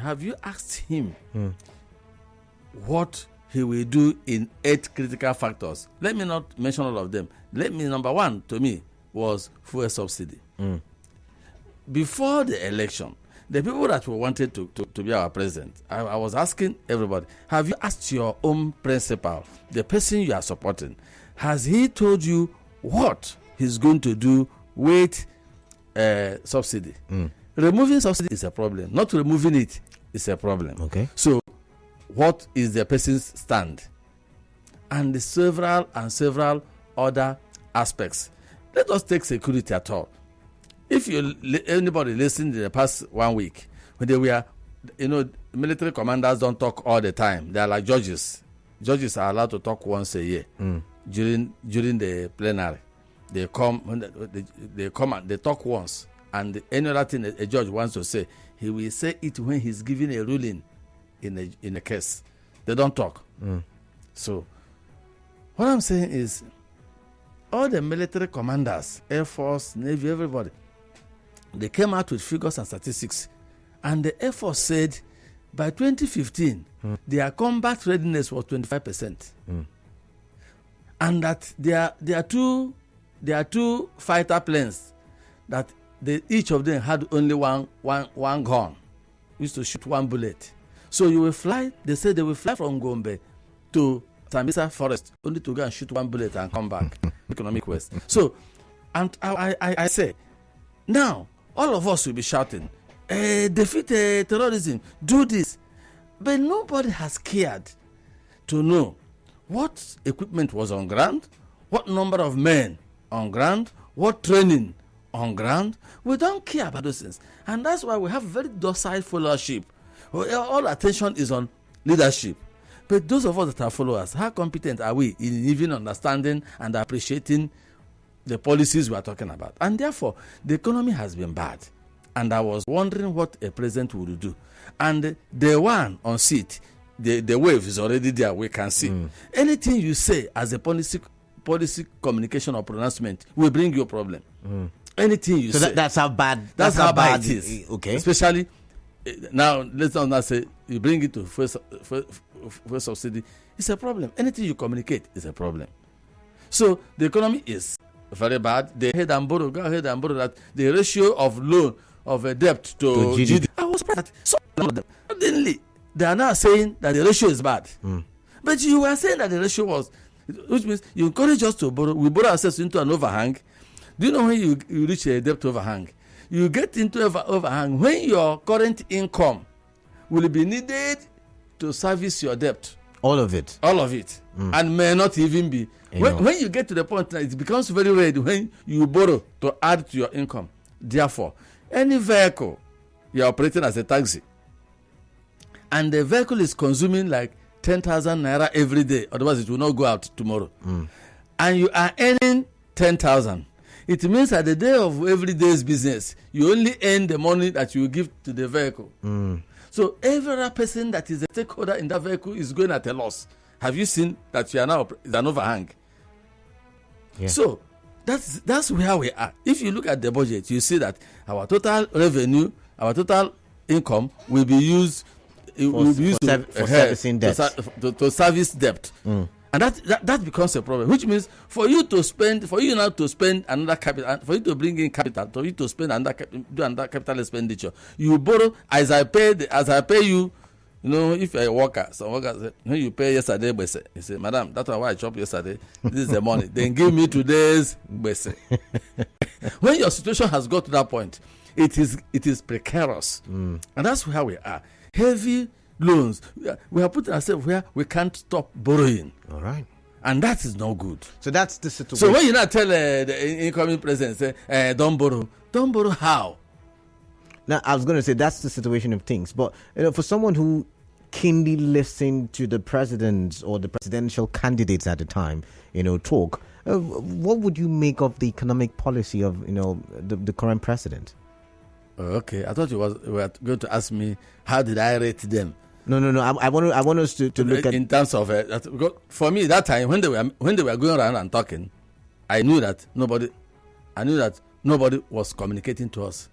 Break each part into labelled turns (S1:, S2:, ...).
S1: have you asked him what he will do in 8 critical factors? Let me not mention all of them. Number one to me was fuel subsidy. Before the election, the people that we wanted to be our president, I was asking everybody, have you asked your own principal, the person you are supporting, has he told you what he's going to do with subsidy? Removing subsidy is a problem. Not removing it is a problem.
S2: Okay.
S1: So what is the person's stand? And the several other aspects. Let us take security at all. If anybody listened in the past 1 week, when they were, military commanders don't talk all the time. They are like judges. Judges are allowed to talk once a year during the plenary. They come and they talk once, and any other thing a judge wants to say, he will say it when he's giving a ruling in a case. They don't talk. So what I'm saying is, all the military commanders, Air Force, Navy, everybody, they came out with figures and statistics, and the Air Force said by 2015 their combat readiness was 25%, and that there are two fighter planes that each of them had only one gun, used to shoot one bullet. So you will fly. They said they will fly from Gombe to Sambisa Forest only to go and shoot one bullet and come back. Economic West. So, and I say, now all of us will be shouting, defeat terrorism, do this. But nobody has cared to know what equipment was on ground, what number of men on ground, what training on ground. We don't care about those things. And that's why we have very docile followership. All attention is on leadership. But those of us that are followers, how competent are we in even understanding and appreciating the policies we are talking about? And therefore, the economy has been bad. And I was wondering what a president would do. And the one on seat, the wave is already there. We can see. Anything you say as a policy communication or pronouncement will bring you a problem. Anything you say.
S2: So that's how bad.
S1: That's how bad it is.
S2: Okay.
S1: Especially now, let's not say you bring it to first subsidy. It's a problem. Anything you communicate is a problem. So the economy is very bad. They go ahead and borrow that the ratio of loan of a debt to GDP. I was surprised. Suddenly, they are now saying that the ratio is bad. But you were saying that the ratio was, which means you encourage us to borrow. We borrow ourselves into an overhang. Do you know when you reach a debt overhang? You get into overhang when your current income will be needed to service your debt.
S2: All of it.
S1: And may not even be. When you get to the point that it becomes very red when you borrow to add to your income. Therefore, any vehicle you are operating as a taxi, and the vehicle is consuming like 10,000 naira every day, otherwise it will not go out tomorrow, and you are earning 10,000, it means at the day of every day's business, you only earn the money that you give to the vehicle. So every person that is a stakeholder in that vehicle is going at a loss. Have you seen that you are now an overhang? Yeah. So that's where we are. If you look at the budget, you see that our total revenue, our total income will be used
S2: for servicing debt,
S1: to service debt. And that becomes a problem, which means for you now to spend another capital, for you to bring in capital, for you to spend do another capital expenditure, you borrow as I pay you. You know, if you're a worker, some workers say, when you pay yesterday, you say, Madam, that's why I chopped yesterday. This is the money. Then give me today's bese. When your situation has got to that point, it is precarious. And that's where we are. Heavy loans. We are putting ourselves where we can't stop borrowing.
S2: All right.
S1: And that is no good.
S2: So that's the situation.
S1: So when you not tell the incoming president, say, don't borrow how?
S2: Now, I was going to say that's the situation of things. But for someone who keenly listened to the presidents or the presidential candidates at the time, talk, what would you make of the economic policy of, the current president?
S1: Okay, I thought you were going to ask me how did I rate them. No.
S2: I want us to look at
S1: in terms of for me that time when they were going around and talking, I knew that nobody was communicating to us.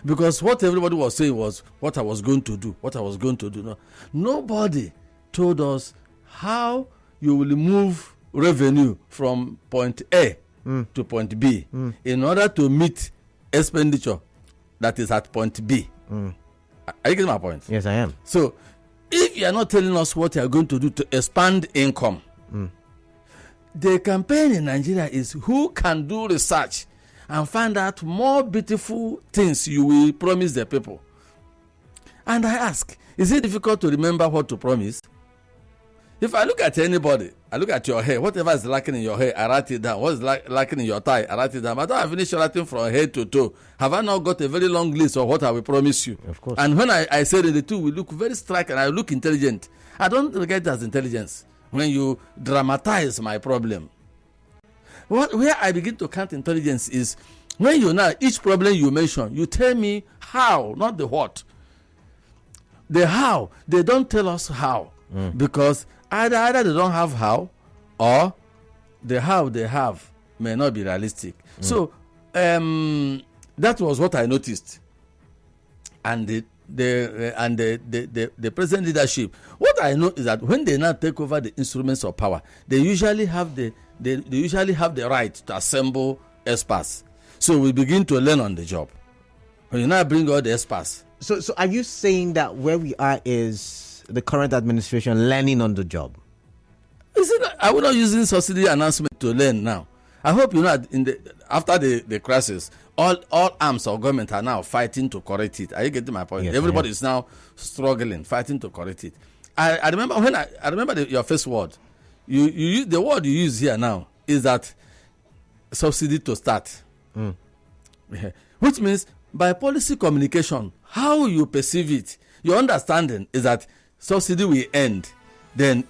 S1: Because what everybody was saying was what I was going to do, what I was going to do. No, nobody told us how you will move revenue from point A to point B in order to meet expenditure that is at point B. Are you getting my point?
S2: Yes, I am.
S1: So, if you are not telling us what you are going to do to expand income, the campaign in Nigeria is who can do research and find out more beautiful things you will promise the people. And I ask, is it difficult to remember what to promise? If I look at anybody, I look at your hair, whatever is lacking in your hair, I write it down. What is lacking in your tie, I write it down. But I finish writing from head to toe. Have I not got a very long list of what I will promise you?
S2: Of course.
S1: And when I say that the two will look very striking, I look intelligent. I don't regard it as intelligence when you dramatize my problem. Where I begin to count intelligence is when you know each problem you mention, you tell me how, not the what. The how, they don't tell us how. Because either they don't have how, or the how they have may not be realistic. So that was what I noticed. And the present leadership, what I know is that when they now take over the instruments of power, they usually have the right to assemble experts. So we begin to learn on the job. When you now bring all the experts.
S2: So are you saying that where we are is the current administration learning on the job?
S1: Are we not using subsidy announcement to learn now? I hope you know after the crisis, all arms of government are now fighting to correct it. Are you getting my point? Yes, everybody is now struggling, fighting to correct it. I remember your first word. You the word you use here now is that subsidy to start, which means by policy communication, how you perceive it, your understanding is that subsidy will end, then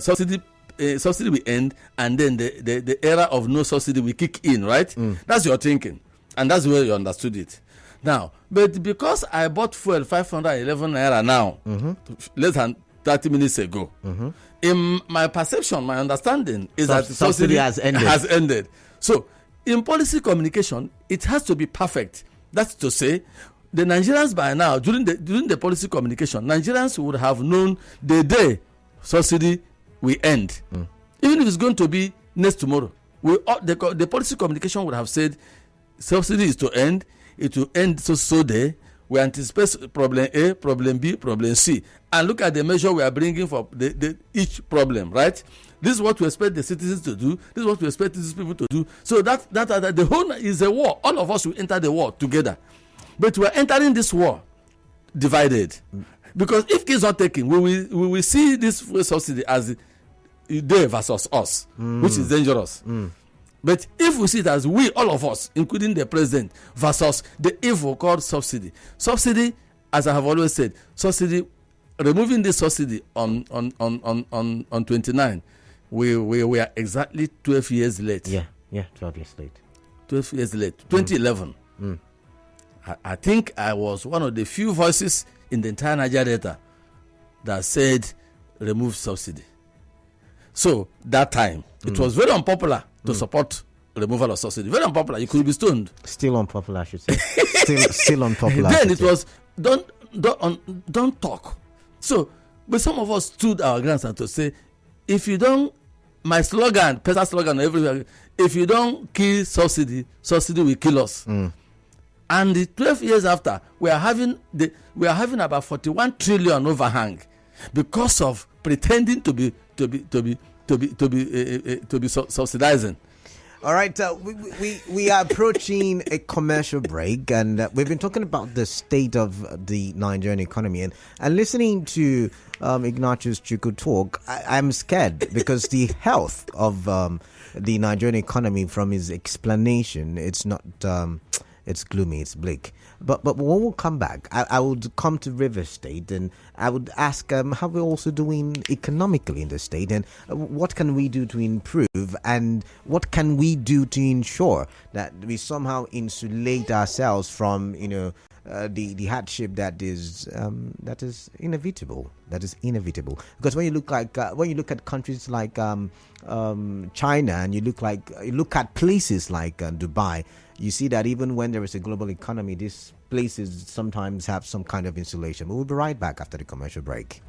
S1: subsidy will end, and then the era of no subsidy will kick in, right? That's your thinking, and that's the way you understood it. Now, but because I bought fuel 511 naira now, less than 30 minutes ago, in my perception, my understanding is that subsidy has ended. So, in policy communication, it has to be perfect. That's to say, the Nigerians by now, during the policy communication, Nigerians would have known the day subsidy will end. Even if it's going to be next tomorrow, the policy communication would have said subsidy is to end, it will end so day. We anticipate problem A, problem B, problem C, and look at the measure we are bringing for each problem, right? This is what we expect the citizens to do. This is what we expect these people to do. So that the whole is a war. All of us will enter the war together. But we are entering this war divided. Because if kids are taken, we will see this subsidy as they versus us, which is dangerous. But if we see it as we, all of us, including the president, versus the evil called subsidy. Subsidy, as I have always said, removing this subsidy on 29, we are exactly 12 years late.
S2: Yeah, 12 years late.
S1: 12 years late. 2011. I think I was one of the few voices in the entire Nigeria Delta that said remove subsidy. So that time, it was very unpopular to support removal of subsidy. Very unpopular. You could be stoned.
S2: Still unpopular, I should say. still unpopular.
S1: Then it was don't talk. So, but some of us stood our grounds and to say, if you don't, my slogan, personal slogan everywhere, if you don't kill subsidy, subsidy will kill us. And the 12 years after, we are having about 41 trillion overhang because of pretending to be subsidizing.
S2: All right, we are approaching a commercial break, and we've been talking about the state of the Nigerian economy, and listening to Ignatius Chukwu talk, I'm scared because the health of the Nigerian economy, from his explanation, it's not. It's gloomy, it's bleak. But when we come back, I would come to River State, and I would ask how we're also doing economically in the state, and what can we do to improve, and what can we do to ensure that we somehow insulate ourselves from the hardship that is inevitable. That is inevitable. Because when you look at countries like China, and you look at places like Dubai, you see that even when there is a global economy, these places sometimes have some kind of insulation. We'll be right back after the commercial break.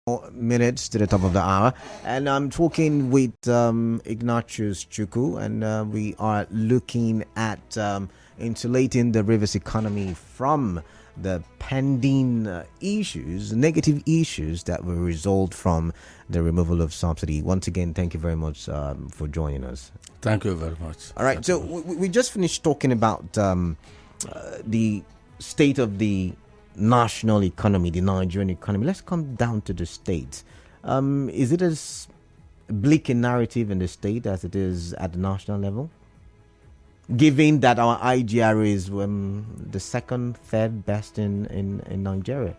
S2: more minutes to the top of the hour, and I'm talking with Ignatius Chukwu, and we are looking at insulating the river's economy from the pending negative issues that will result from the removal of subsidy. Once again, thank you very much for joining us.
S1: Thank you very much.
S2: All right, so we just finished talking about the state of the national economy, the Nigerian economy. Let's come down to the states. Is it as bleak a narrative in the state as it is at the national level? Given that our IGR is the second, third best in Nigeria.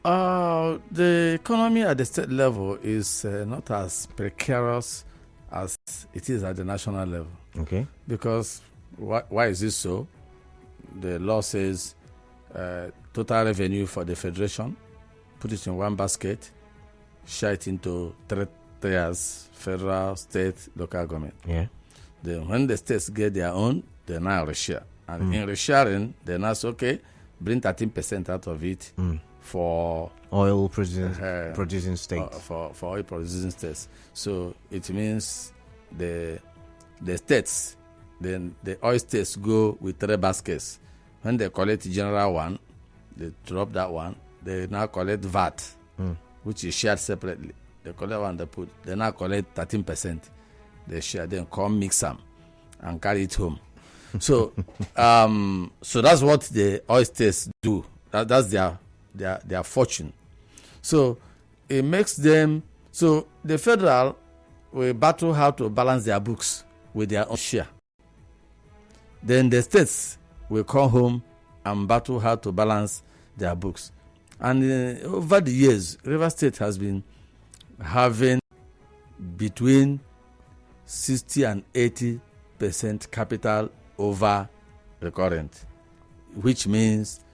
S1: The economy at the state level is not as precarious as it is at the national level.
S2: Okay.
S1: Because why is this so? The law says total revenue for the federation, put it in one basket, share it into three tiers: federal, state, local government.
S2: Yeah.
S1: Then when the states get their own, they now reshare. And in resharing, they now say, okay, bring 13% out of it for
S2: oil producing states.
S1: For oil producing states. So it means the states, then the oil states go with three baskets. When they collect the general one, they drop that one. They now collect VAT, which is shared separately. They collect one, they now collect 13%. They share, then come mix them and carry it home. So, so that's what the oil states do. That's their fortune. So it makes them. So the federal will battle how to balance their books with their own share. Then the states will come home and battle how to balance their books. And over the years, River State has been having between 60 and 80% capital over the current, which means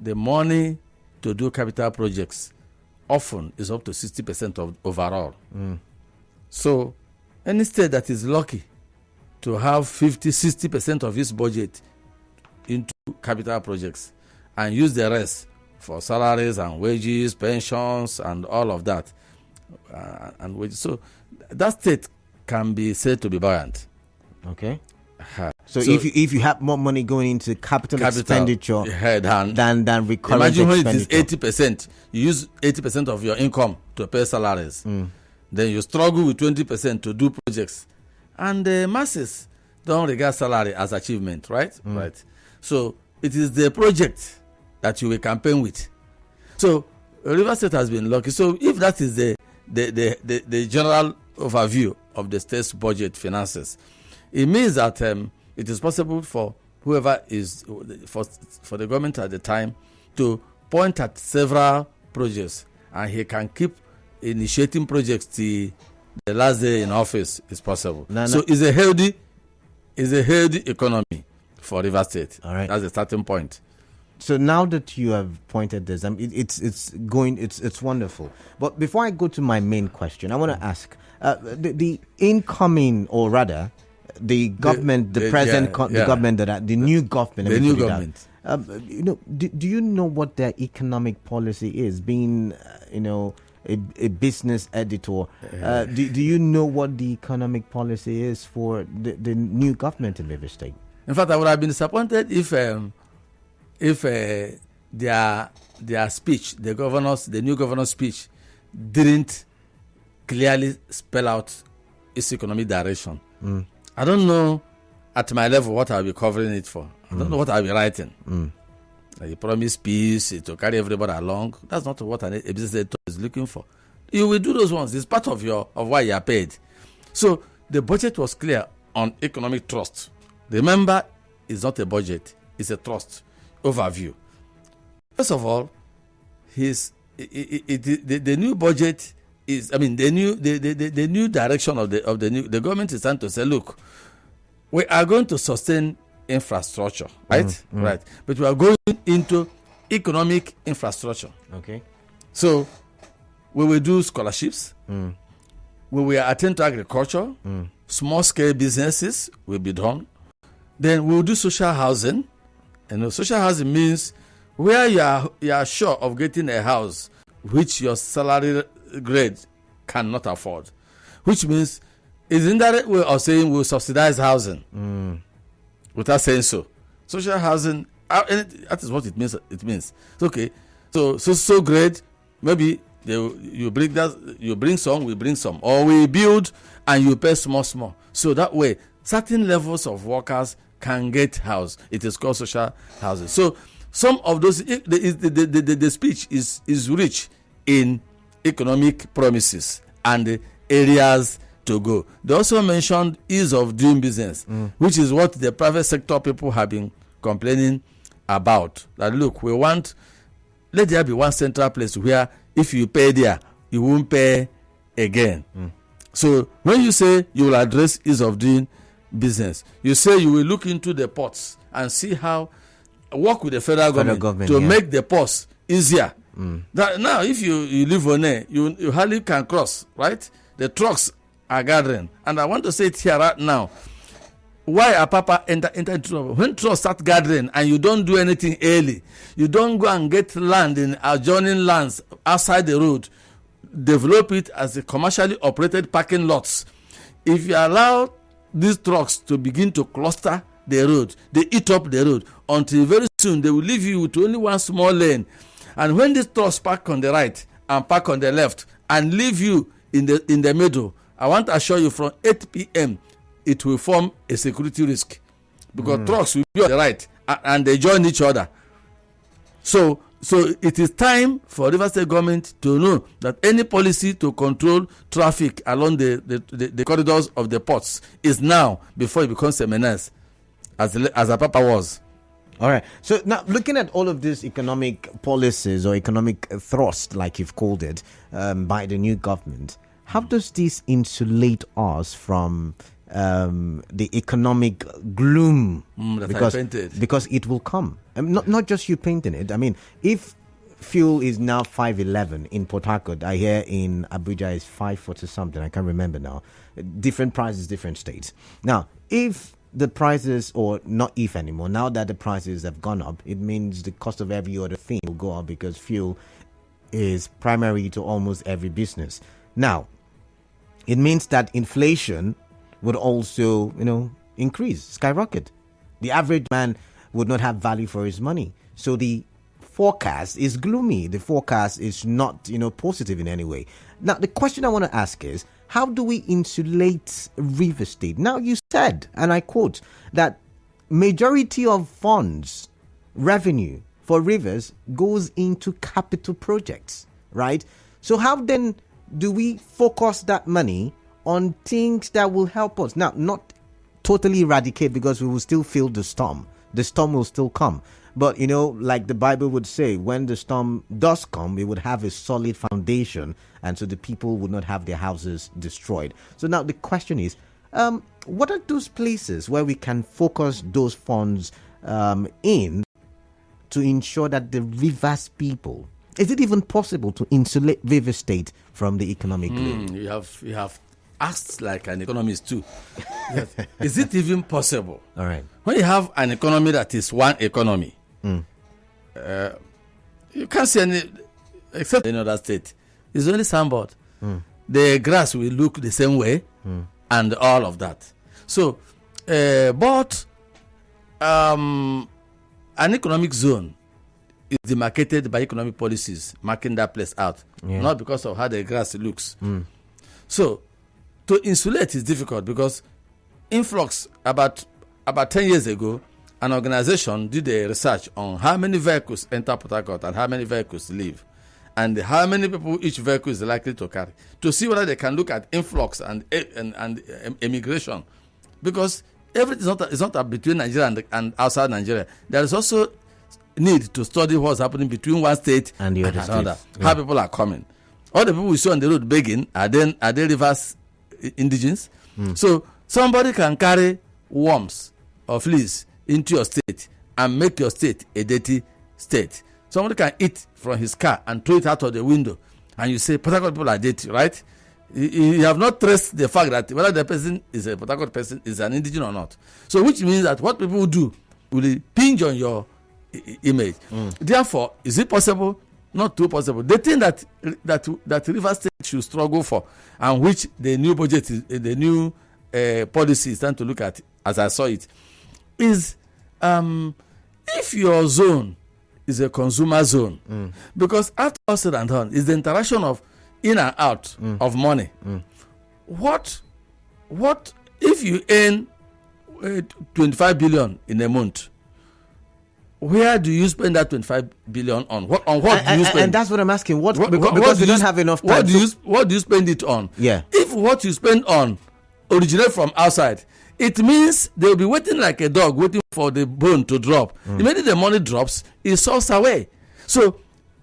S1: the money to do capital projects often is up to 60% of overall. So any state that is lucky to have 50-60% of its budget into capital projects and use the rest for salaries and wages, pensions, and all of that, and wages. So that state can be said to be buoyant.
S2: Okay. So if you have more money going into capital expenditure than recurrent
S1: imagine when
S2: expenditure.
S1: it is 80%, you use 80% of your income to pay salaries. Then you struggle with 20% to do projects. And the masses don't regard salary as achievement, right? Right. So it is the project that you will campaign with. So River State has been lucky. So if that is the general overview of the state's budget finances, it means that it is possible for whoever is for the government at the time to point at several projects, and he can keep initiating projects till the last day in office is possible. So it's a healthy economy for River State.
S2: All right.
S1: That's the starting point.
S2: So now that you have pointed this, it's wonderful. But before I go to my main question, I want to ask the incoming, or rather, the government, the new government. Do you know what their economic policy is? Being, a business editor, do you know what the economic policy is for the new government in River State?
S1: In fact, I would have been disappointed if their speech, the new governor's speech, didn't clearly spell out its economic direction. I don't know at my level what I'll be covering it for. I don't know what I'll be writing. You promise peace to carry everybody along. That's not what a business editor is looking for. You will do those ones. It's part of why you are paid. So the budget was clear on economic trust. Remember, it's not a budget; it's a trust overview. First of all, the new budget is, the new direction of the government is trying to say, look, we are going to sustain infrastructure, right? Right. But we are going into economic infrastructure.
S2: Okay.
S1: So we will do scholarships. We will attend to agriculture. Small scale businesses will be done. Then we'll do social housing. Social housing means where you are sure of getting a house which your salary grade cannot afford. Which means it's an indirect way of saying we'll subsidize housing without saying so. Social housing, that is what it means. It means okay. So grade, maybe you bring some, we bring some, or we build and you pay small. So that way, certain levels of workers can get housed. It is called social housing. So some of those, the speech is rich in economic promises and areas to go. They also mentioned ease of doing business, which is what the private sector people have been complaining about. That look, let there be one central place where if you pay there, you won't pay again. So when you say you will address ease of doing business, you say you will look into the ports and see how work with the federal government to make the ports easier. That now if you live on there, you hardly can cross, right? The trucks are gathering. And I want to say it here right now. Why a papa enter into trouble? When trucks start gathering and you don't do anything early, you don't go and get land in adjoining lands outside the road, develop it as a commercially operated parking lots. If you allow these trucks to begin to cluster the road, they eat up the road until very soon they will leave you with only one small lane. And when these trucks park on the right and park on the left and leave you in the middle, I want to assure you from 8 p.m. it will form a security risk, because trucks will be on the right and they join each other. So it is time for Rivers State government to know that any policy to control traffic along the corridors of the ports is now, before it becomes a menace, as a papa was.
S2: All right. So now, looking at all of these economic policies or economic thrust, like you've called it, by the new government, how does this insulate us from the economic gloom? Because it will come. Not just you painting it. I mean, if fuel is now 5.11 in Port Harcourt, I hear in Abuja is 5.40 something. I can't remember now. Different prices, different states. Now, if the prices, or not if anymore, now that the prices have gone up, it means the cost of every other thing will go up, because fuel is primary to almost every business. Now, it means that inflation would also, increase, skyrocket. The average man would not have value for his money. So the forecast is gloomy. The forecast is not, positive in any way. Now, the question I want to ask is, how do we insulate Rivers State? Now, you said, and I quote, that majority of funds, revenue for Rivers goes into capital projects, right? So how then do we focus that money on things that will help us? Now, not totally eradicate, because we will still feel the storm. The storm will still come. But, like the Bible would say, when the storm does come, we would have a solid foundation, and so the people would not have their houses destroyed. So now the question is, what are those places where we can focus those funds in to ensure that the Rivers people, is it even possible to insulate Rivers State from the economic gloom?
S1: You have asked like an economist too. Is it even possible?
S2: All right.
S1: When you have an economy that is one economy, you can't see any, except in other state. It's only sandboard. The grass will look the same way, and all of that. So, but an economic zone is demarcated by economic policies, marking that place out, not because of how the grass looks. So, to insulate is difficult, because influx, about 10 years ago, an organization did a research on how many vehicles enter Port Harcourt and how many vehicles leave, and how many people each vehicle is likely to carry, to see whether they can look at influx and immigration, because everything is not between Nigeria and outside Nigeria. There is also need to study what's happening between one state and the other another. How people are coming. All the people we see on the road begging are they Rivers indigens? So somebody can carry worms or fleas into your state and make your state a dirty state. Somebody can eat from his car and throw it out of the window, and you say Port Harcourt people are dirty, right? You have not traced the fact that whether the person is a Port Harcourt person, is an indigen or not. So which means that what people do will impinge on your image. Therefore, is it possible not too possible. The thing that Rivers State should struggle for, and which the new budget, the new policy is trying to look at, as I saw it, is if your zone is a consumer zone, because after all said and done, is the interaction of in and out of money. What if you earn 25 billion in a month? Where do you spend that 25 billion on? What do you spend?
S2: And that's what I'm asking. Because we don't have enough time.
S1: What do you spend it on?
S2: Yeah.
S1: If what you spend on originate from outside, it means they'll be waiting like a dog waiting for the bone to drop. Immediately the money drops, it solves away. So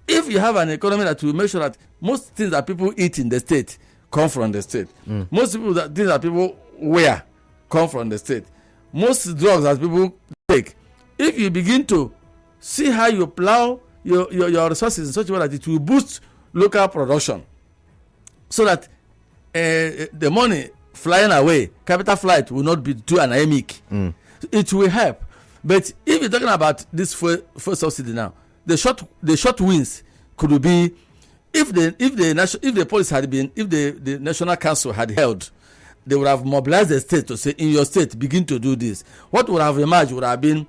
S1: if you have an economy that will make sure that most things that people eat in the state come from the state, most things that people wear come from the state, most drugs that people take, if you begin to see how you plow your resources in such a way that it will boost local production, so that the money flying away, capital flight will not be too anemic. It will help. But if you're talking about this fuel subsidy now, the short wins could be if the policy had been, if the National Council had held, they would have mobilized the state to say, in your state, begin to do this. What would have emerged would have been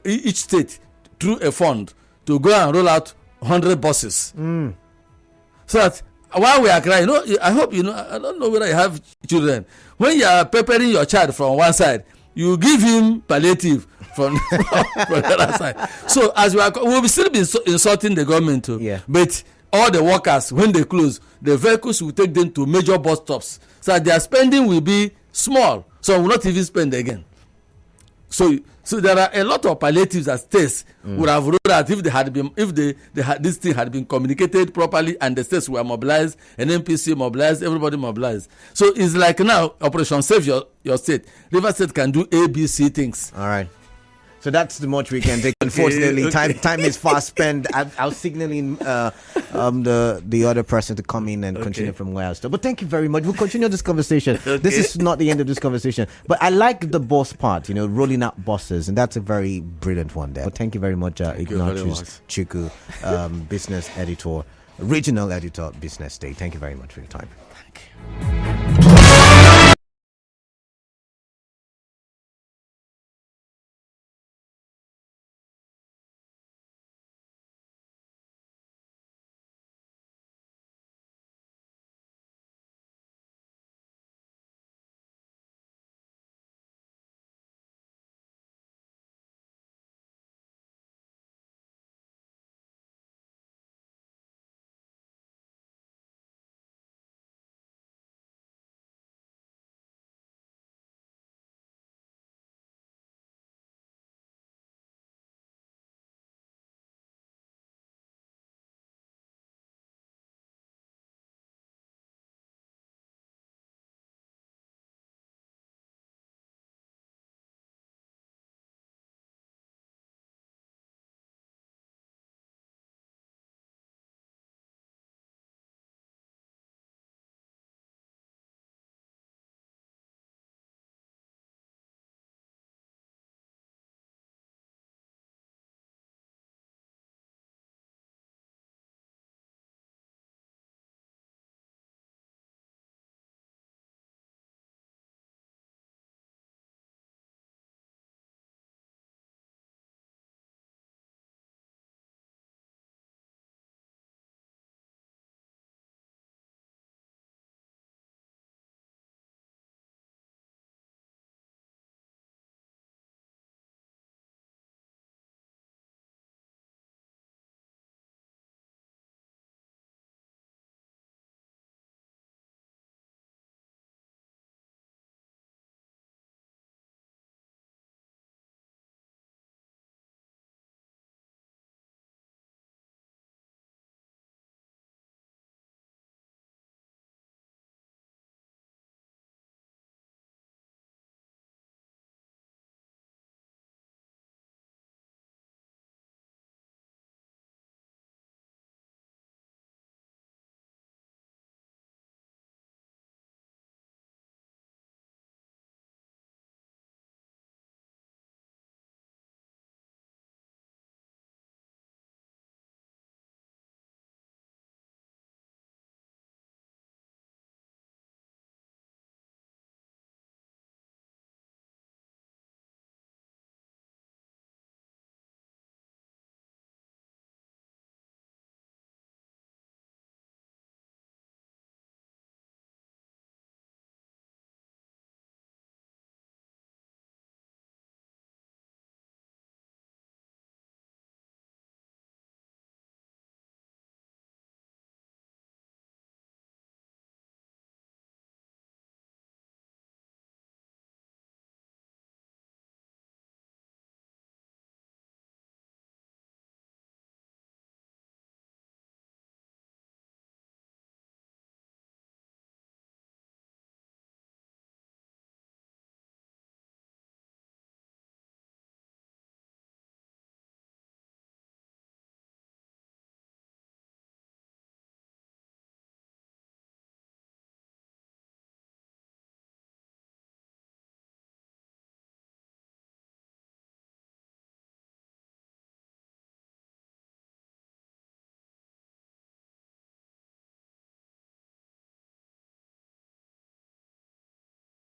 S1: each state through a fund to go and roll out 100 buses. So that while we are crying, I hope I don't know whether you have children. When you are preparing your child from one side, you give him palliative from the other side. So as we'll still be insulting the government too.
S2: Yeah.
S1: But all the workers, when they close, the vehicles will take them to major bus stops, so that their spending will be small. So will not even spend again. So there are a lot of palliatives that states would have rolled out if this thing had been communicated properly, and the states were mobilized, and NPC mobilized, everybody mobilized. So it's like now Operation Save Your State. Rivers State can do A, B, C things.
S2: All right. So that's the much we can take. Unfortunately,
S1: Okay.
S2: time is fast spent. I'll signal in the other person to come in and continue from where I stopped. But thank you very much. We'll continue this conversation. This is not the end of this conversation. But I like the bus part, rolling out buses, and that's a very brilliant one there. But thank you very much, Ignatius Chukwu, business editor, regional editor, Business Day. Thank you very much for your time.
S1: Thank you.